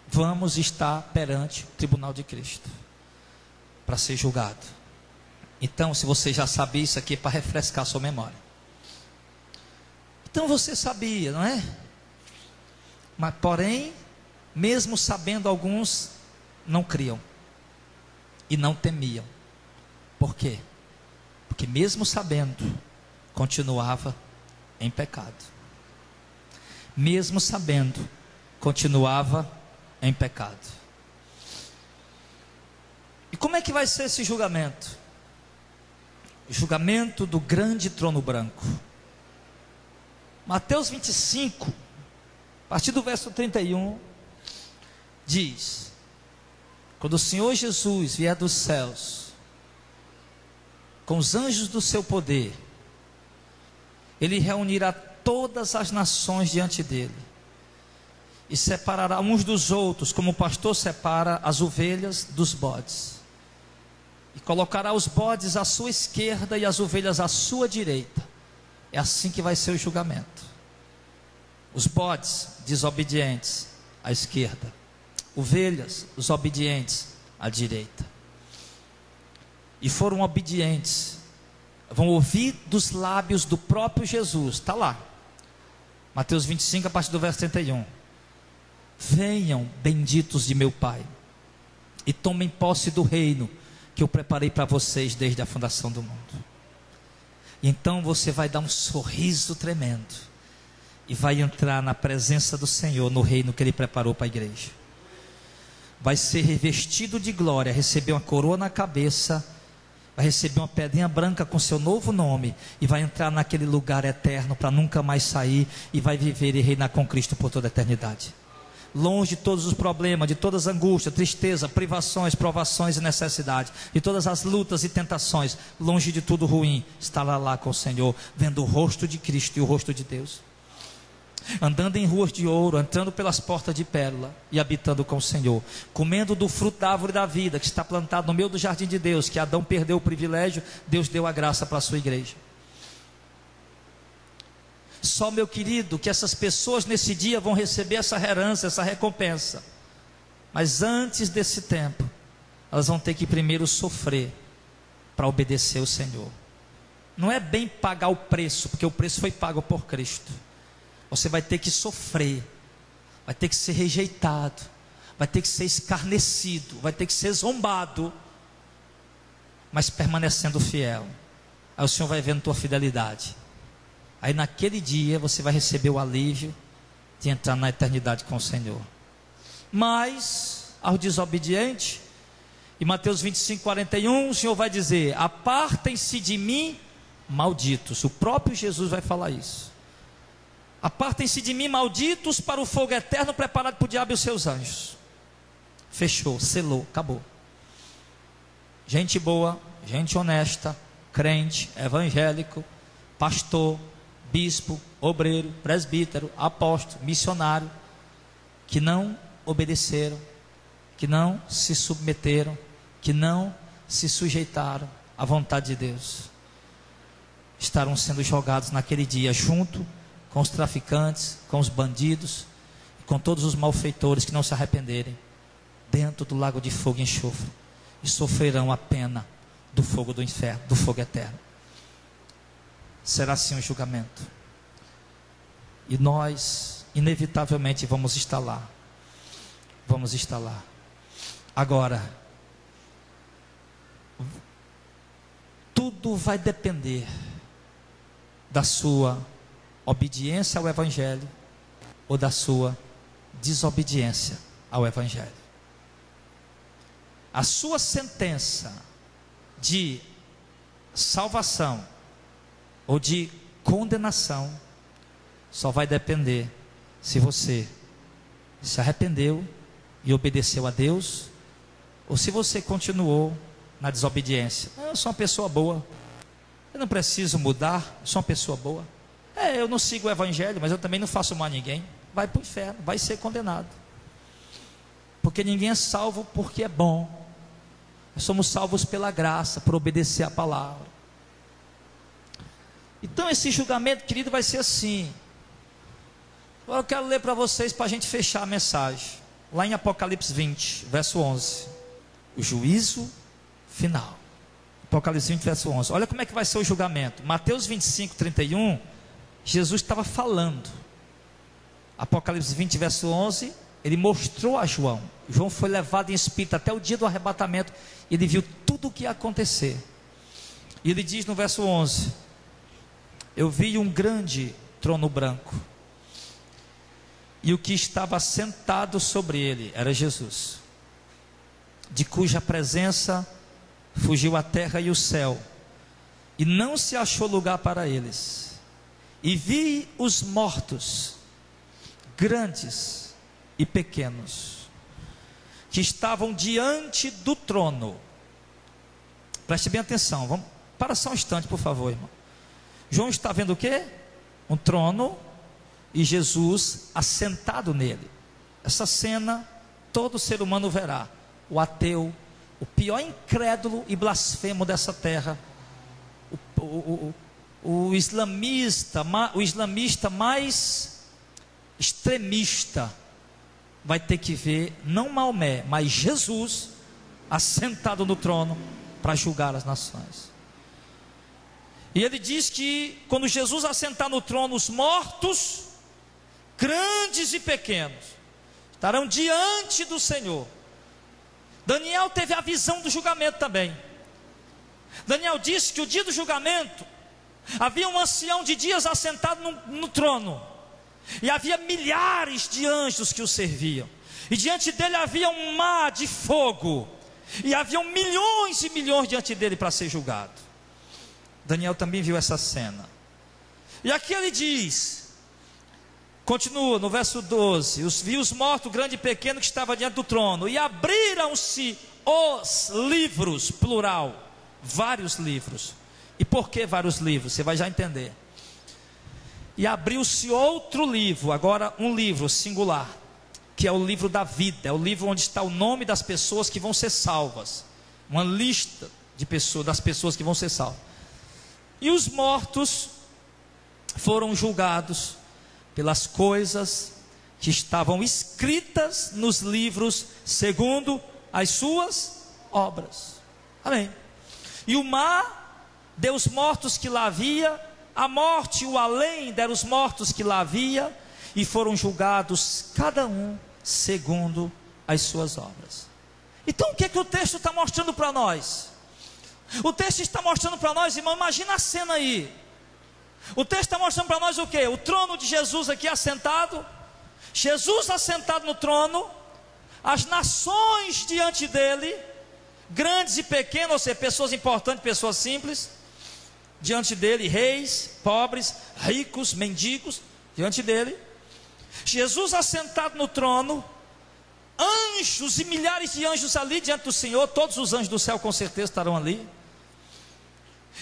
Vamos estar perante o tribunal de Cristo para ser julgado. Então, se você já sabia isso aqui, é para refrescar a sua memória. Então você sabia, não é? Mas porém, mesmo sabendo, alguns não criam e não temiam. Por quê? Porque mesmo sabendo, continuava em pecado. Mesmo sabendo, continuava em pecado. E como é que vai ser esse julgamento? O julgamento do grande trono branco. Mateus 25, a partir do verso 31, diz: quando o Senhor Jesus vier dos céus, com os anjos do seu poder, Ele reunirá todas as nações diante dele, e separará uns dos outros, como o pastor separa as ovelhas dos bodes, e colocará os bodes à sua esquerda e as ovelhas à sua direita. É assim que vai ser o julgamento. Os bodes desobedientes à esquerda, ovelhas, os obedientes à direita. E foram obedientes, vão ouvir dos lábios do próprio Jesus, está lá, Mateus 25, a partir do verso 31. Venham, benditos de meu Pai, e tomem posse do reino que eu preparei para vocês desde a fundação do mundo. Então você vai dar um sorriso tremendo e vai entrar na presença do Senhor, no reino que Ele preparou para a igreja. Vai ser revestido de glória, receber uma coroa na cabeça, vai receber uma pedrinha branca com seu novo nome, e vai entrar naquele lugar eterno para nunca mais sair, e vai viver e reinar com Cristo por toda a eternidade. Longe de todos os problemas, de todas as angústias, tristeza, privações, provações e necessidades, de todas as lutas e tentações, longe de tudo ruim, estará lá com o Senhor, vendo o rosto de Cristo e o rosto de Deus, andando em ruas de ouro, entrando pelas portas de pérola e habitando com o Senhor, comendo do fruto da árvore da vida que está plantado no meio do jardim de Deus, que Adão perdeu o privilégio, Deus deu a graça para a sua igreja. Só, meu querido, que essas pessoas nesse dia vão receber essa herança, essa recompensa, mas antes desse tempo elas vão ter que primeiro sofrer para obedecer o Senhor. Não é bem pagar o preço, porque o preço foi pago por Cristo. Você vai ter que sofrer, vai ter que ser rejeitado, vai ter que ser escarnecido, vai ter que ser zombado, mas permanecendo fiel. Aí o Senhor vai vendo tua fidelidade. Aí naquele dia você vai receber o alívio de entrar na eternidade com o Senhor. Mas ao desobediente, em Mateus 25:41, o Senhor vai dizer: apartem-se de mim, malditos. O próprio Jesus vai falar isso. Apartem-se de mim, malditos, para o fogo eterno preparado para o diabo e os seus anjos. Fechou, selou, acabou. Gente boa, gente honesta, crente, evangélico, pastor, bispo, obreiro, presbítero, apóstolo, missionário, que não obedeceram, que não se submeteram, que não se sujeitaram à vontade de Deus, estarão sendo jogados naquele dia junto com os traficantes, com os bandidos e com todos os malfeitores que não se arrependerem, dentro do lago de fogo e enxofre, e sofrerão a pena do fogo do inferno, do fogo eterno. Será assim o julgamento, e nós inevitavelmente vamos estar lá. Agora, tudo vai depender da sua obediência ao Evangelho ou da sua desobediência ao Evangelho. A sua sentença de salvação ou de condenação só vai depender se você se arrependeu e obedeceu a Deus, ou se você continuou na desobediência. Eu sou uma pessoa boa, eu não preciso mudar, eu sou uma pessoa boa. Eu não sigo o Evangelho, mas eu também não faço mal a ninguém. Vai para o inferno, vai ser condenado, porque ninguém é salvo porque é bom. Nós somos salvos pela graça, por obedecer a palavra. Então esse julgamento, querido, vai ser assim. Agora eu quero ler para vocês, para a gente fechar a mensagem, lá em Apocalipse 20, verso 11, o juízo final. Apocalipse 20, verso 11, olha como é que vai ser o julgamento. Mateus 25, 31, Jesus estava falando. Apocalipse 20, verso 11, ele mostrou a João. João foi levado em espírito até o dia do arrebatamento, e ele viu tudo o que ia acontecer. E ele diz no verso 11: eu vi um grande trono branco, e o que estava sentado sobre ele era Jesus, de cuja presença fugiu a terra e o céu, e não se achou lugar para eles. E vi os mortos, grandes e pequenos, que estavam diante do trono. Preste bem atenção, vamos, para só um instante, por favor, irmão. João está vendo o quê? Um trono e Jesus assentado nele. Essa cena todo ser humano verá. O ateu, o pior incrédulo e blasfemo dessa terra, o islamista mais extremista, vai ter que ver não Maomé, mas Jesus assentado no trono para julgar as nações. E ele diz que quando Jesus assentar no trono, os mortos, grandes e pequenos, estarão diante do Senhor. Daniel teve a visão do julgamento também. Daniel disse que o dia do julgamento havia um ancião de dias assentado no trono, e havia milhares de anjos que o serviam, e diante dele havia um mar de fogo, e haviam milhões e milhões diante dele para ser julgado. Daniel também viu essa cena. E aqui ele diz, continua no verso 12: vi os mortos, grande e pequeno, que estavam diante do trono, e abriram-se os livros, plural, vários livros. E por que vários livros? Você vai já entender. E abriu-se outro livro, agora um livro singular, que é o livro da vida, é o livro onde está o nome das pessoas que vão ser salvas, uma lista de pessoas, das pessoas que vão ser salvas. E os mortos foram julgados pelas coisas que estavam escritas nos livros, segundo as suas obras. Amém. E o mar deu os mortos que lá havia, a morte e o além deram os mortos que lá havia, e foram julgados cada um segundo as suas obras. Então o que é que o texto está mostrando para nós? O texto está mostrando para nós, irmão, imagina a cena aí. O texto está mostrando para nós o que? O trono de Jesus aqui assentado, Jesus assentado no trono, as nações diante dele, grandes e pequenas, ou seja, pessoas importantes, pessoas simples, diante dele, reis, pobres, ricos, mendigos, diante dele, Jesus assentado no trono, anjos e milhares de anjos ali diante do Senhor, todos os anjos do céu com certeza estarão ali,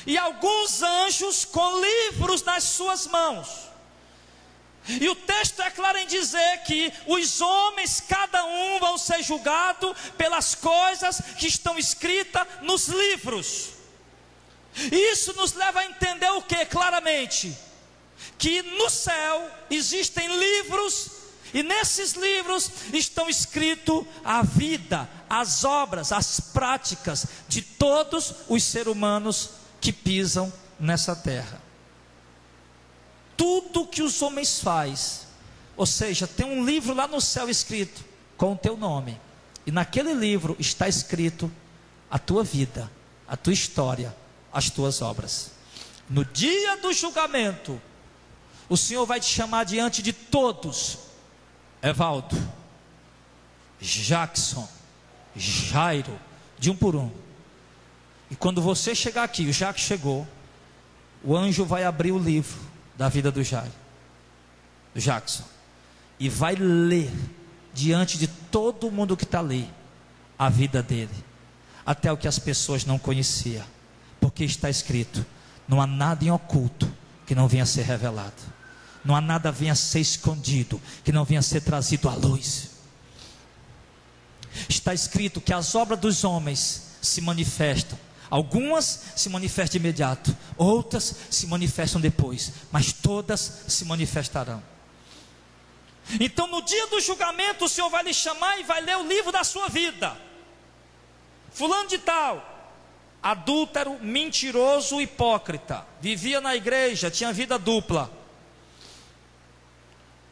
e alguns anjos com livros nas suas mãos, e o texto é claro em dizer que os homens, cada um, vão ser julgados pelas coisas que estão escritas nos livros. Isso nos leva a entender o que? Claramente, que no céu existem livros, e nesses livros estão escritos a vida, as obras, as práticas de todos os seres humanos que pisam nessa terra. Tudo que os homens fazem, ou seja, tem um livro lá no céu escrito com o teu nome, e naquele livro está escrito a tua vida, a tua história, as tuas obras. No dia do julgamento, o Senhor vai te chamar diante de todos: Evaldo, Jackson, Jairo, de um por um. E quando você chegar aqui, o Jackson chegou, o anjo vai abrir o livro da vida do Jairo, do Jackson, e vai ler diante de todo mundo que está ali a vida dele, até o que as pessoas não conheciam, porque está escrito: não há nada em oculto que não venha a ser revelado, não há nada venha a ser escondido que não venha a ser trazido à luz. Está escrito que as obras dos homens se manifestam, algumas se manifestam de imediato, outras se manifestam depois, mas todas se manifestarão. Então no dia do julgamento o Senhor vai lhe chamar e vai ler o livro da sua vida. Fulano de tal, adúltero, mentiroso, hipócrita, vivia na igreja, tinha vida dupla,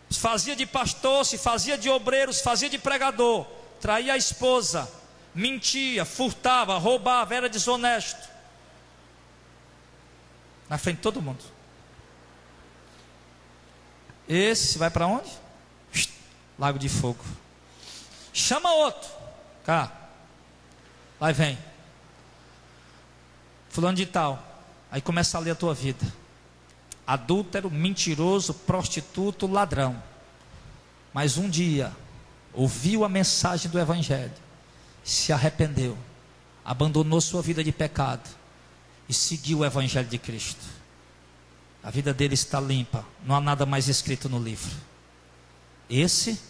se fazia de pastor, se fazia de obreiro, se fazia de pregador, traía a esposa, mentia, furtava, roubava, era desonesto, na frente de todo mundo. Esse vai para onde? Lago de fogo. Chama outro, cá, lá vem fulano de tal, aí começa a ler a tua vida: adúltero, mentiroso, prostituto, ladrão, mas um dia ouviu a mensagem do evangelho, se arrependeu, abandonou sua vida de pecado e seguiu o evangelho de Cristo. A vida dele está limpa, não há nada mais escrito no livro. Esse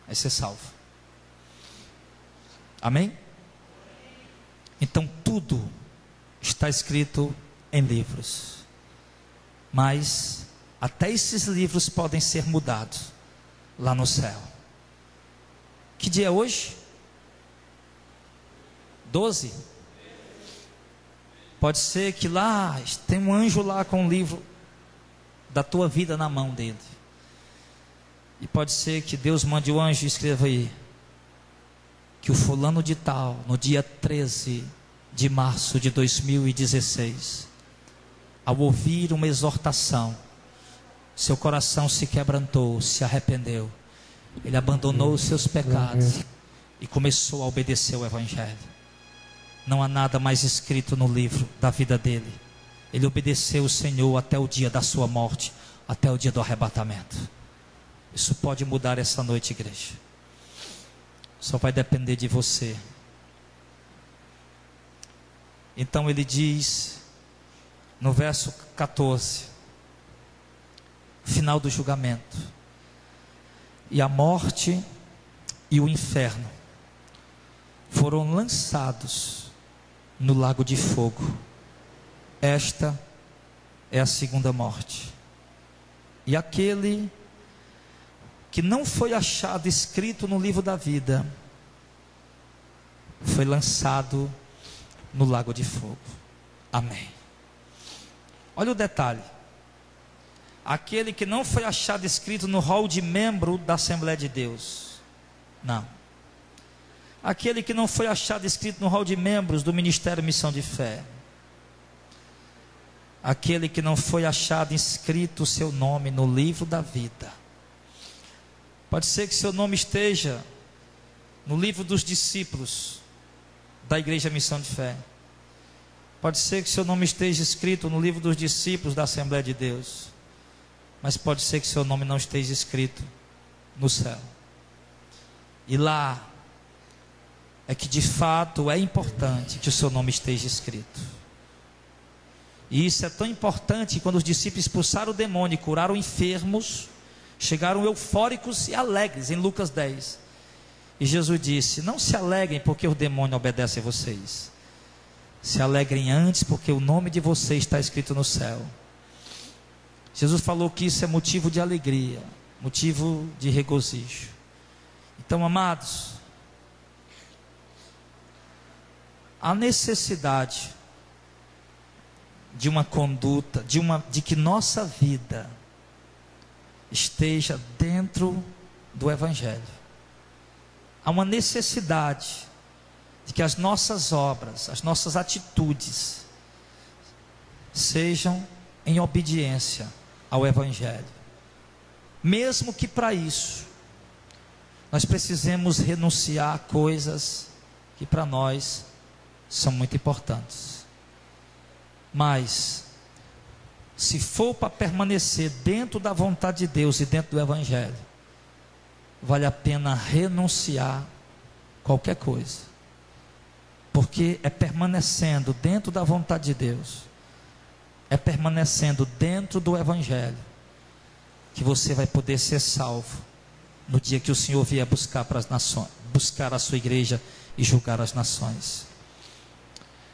vai ser salvo. Amém? Então tudo está escrito em livros, mas até esses livros podem ser mudados lá no céu. Que dia é hoje? 12? Pode ser que lá tem um anjo lá com o livro da tua vida na mão dele, e pode ser que Deus mande o anjo e escreva aí que o fulano de tal, no dia 13 de março de 2016, ao ouvir uma exortação, seu coração se quebrantou, se arrependeu, ele abandonou os seus pecados e começou a obedecer o Evangelho. Não há nada mais escrito no livro da vida dele. Ele obedeceu o Senhor até o dia da sua morte, até o dia do arrebatamento. Isso pode mudar essa noite, igreja. Só vai depender de você. Então ele diz, no verso 14, final do julgamento: e a morte e o inferno foram lançados no lago de fogo. Esta é a segunda morte. E aquele que não foi achado escrito no livro da vida foi lançado no lago de fogo. Amém. Olha o detalhe: aquele que não foi achado escrito no rol de membro da Assembleia de Deus, não. Aquele que não foi achado escrito no rol de membros do Ministério Missão de Fé, aquele que não foi achado inscrito o seu nome no livro da vida. Pode ser que seu nome esteja no livro dos discípulos da Igreja Missão de Fé. Pode ser que seu nome esteja escrito no livro dos discípulos da Assembleia de Deus. Mas pode ser que seu nome não esteja escrito no céu. E lá é que de fato é importante que o seu nome esteja escrito. E isso é tão importante que quando os discípulos expulsaram o demônio e curaram enfermos, chegaram eufóricos e alegres em Lucas 10. E Jesus disse: não se alegrem porque o demônio obedece a vocês. Se alegrem antes porque o nome de vocês está escrito no céu. Jesus falou que isso é motivo de alegria, motivo de regozijo. Então, amados, a necessidade de uma conduta, de que nossa vida esteja dentro do Evangelho. Há uma necessidade de que as nossas obras, as nossas atitudes sejam em obediência ao Evangelho. Mesmo que para isso nós precisemos renunciar a coisas que para nós são muito importantes. Mas se for para permanecer dentro da vontade de Deus e dentro do Evangelho, vale a pena renunciar qualquer coisa, porque é permanecendo dentro da vontade de Deus, é permanecendo dentro do Evangelho, que você vai poder ser salvo no dia que o Senhor vier buscar para as nações, buscar a sua igreja e julgar as nações.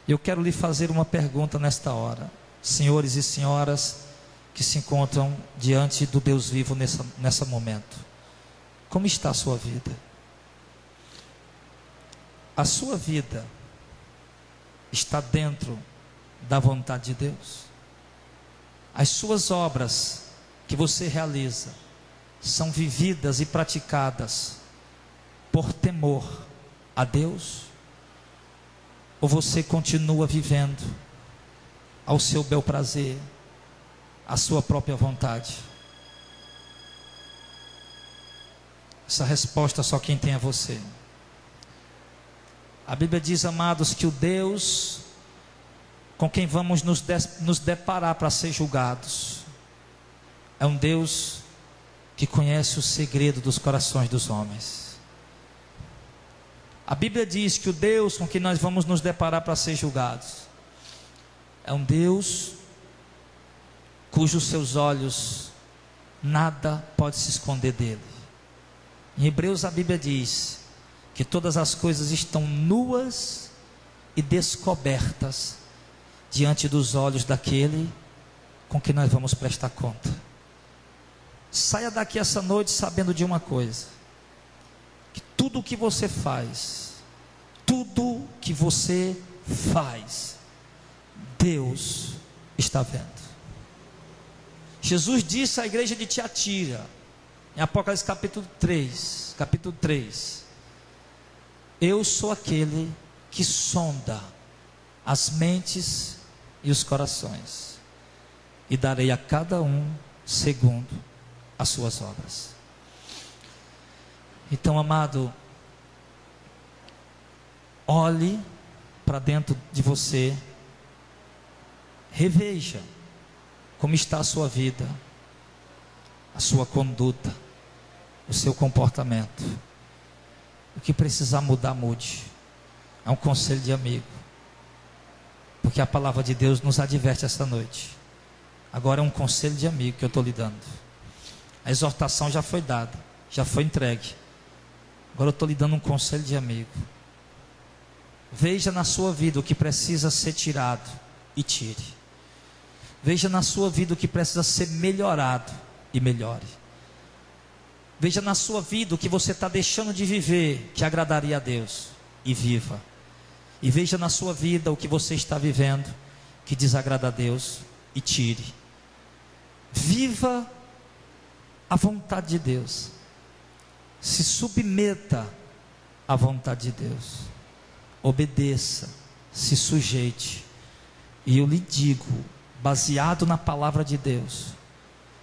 Eu quero lhe fazer uma pergunta nesta hora, senhores e senhoras que se encontram diante do Deus vivo nessa momento. Como está a sua vida? A sua vida está dentro da vontade de Deus? As suas obras que você realiza são vividas e praticadas por temor a Deus? Ou você continua vivendo ao seu bel prazer, à sua própria vontade? Essa resposta só quem tem é você. A Bíblia diz, amados, que o Deus com quem vamos nos deparar para ser julgados é um Deus que conhece o segredo dos corações dos homens. A Bíblia diz que o Deus com quem nós vamos nos deparar para ser julgados é um Deus cujos seus olhos nada pode se esconder dele. Em Hebreus a Bíblia diz que todas as coisas estão nuas e descobertas diante dos olhos daquele com quem nós vamos prestar conta. Saia daqui essa noite sabendo de uma coisa: que tudo o que você faz, Deus está vendo. Jesus disse à igreja de Tiatira, em Apocalipse capítulo 3, eu sou aquele que sonda as mentes e os corações, e darei a cada um segundo as suas obras. Então, amado, olhe para dentro de você, reveja como está a sua vida, a sua conduta, o seu comportamento. O que precisar mudar, mude. É um conselho de amigo, porque a palavra de Deus nos adverte esta noite. Agora é um conselho de amigo que eu estou lhe dando. A exortação já foi dada, já foi entregue. Agora eu estou lhe dando um conselho de amigo. Veja na sua vida o que precisa ser tirado e tire. Veja na sua vida o que precisa ser melhorado e melhore. Veja na sua vida o que você está deixando de viver que agradaria a Deus e viva. E veja na sua vida o que você está vivendo que desagrada a Deus e tire. Viva a vontade de Deus. Se submeta à vontade de Deus. Obedeça, se sujeite. E eu lhe digo, baseado na palavra de Deus,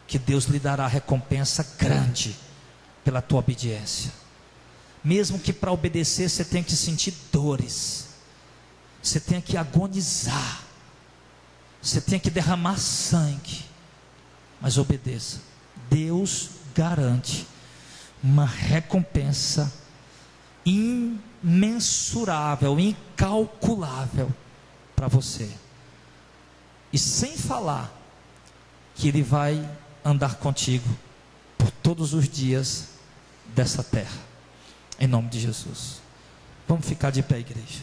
que Deus lhe dará recompensa grande pela tua obediência. Mesmo que para obedecer você tenha que sentir dores, você tenha que agonizar, você tenha que derramar sangue, mas obedeça. Deus garante uma recompensa imensurável, incalculável para você. E sem falar que Ele vai andar contigo por todos os dias dessa terra, em nome de Jesus. Vamos ficar de pé, igreja.